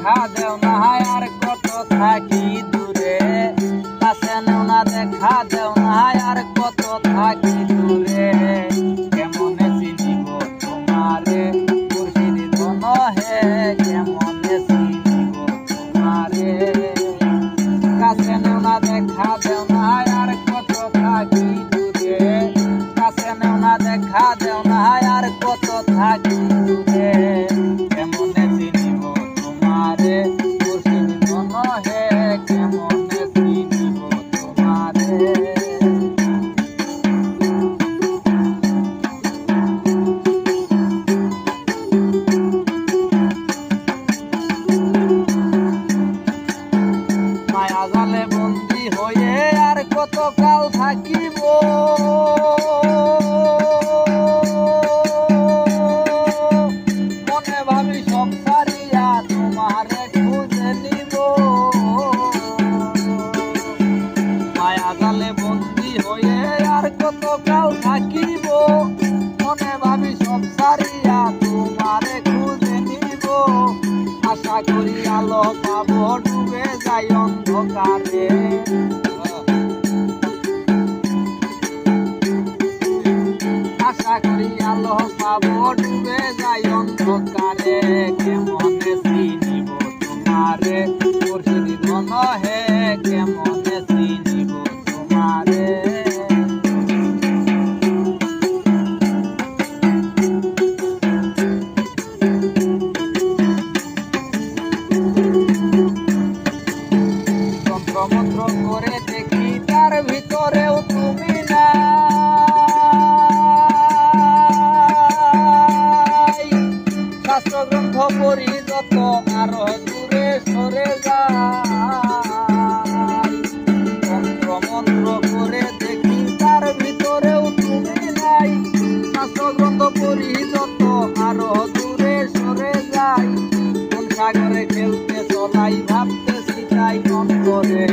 দেখা দেও না আর কত থাকি দূরে, কাছে নেও না দেখা দেও না আর কত থাকি দূরে। কেমনে চিনিব তোমারে মুর্শিদ ধন হে, কেমনে চিনিব তোমারে। কাছে নেও না দেখা দেও না আর কত থাকি দূরে, কাছে নেও না দেখা দেও না আর কত থাকি দূরে। কেমনে চিনিব তোমারে মুর্শিদ ধন হে, কেমনে চিনিব তোমারে। মায়া জালে বন্দি হয়ে আর কত কাল থাকিব, মনে ভাবি সব ছাড়িয়া তোমারে খুঁজে নিব। মায়া জালে বন্দি হয়ে আর কত কাল থাকিব, মনে ভাবি সব ছাড়িয়া তোমারে খুঁজে নিব। আশা করি আলো পাবো ডুবে যাই অন্ধকারে, আশা করি আলো পাবো ডুবে যাই অন্ধকারে। কেমনে চিনিব তোমারে মুর্শিদ ধন হে, কেমনে চিনিব তোমারে। মন্ত্র করে দেখি তার ভিতরেও তুমি নাই, শাস্ত্র গ্রন্থ পড়ি যত আরো দূরে সরে যায়। মন্ত্র করে দেখি তার ভিতরেও তুমি নাই, শাস্ত্র গ্রন্থ পড়ি যত আরো দূরে সরে যায়। কোন সাগরে খেলতে চলাই ভাবতেছি তাই অন্তরে।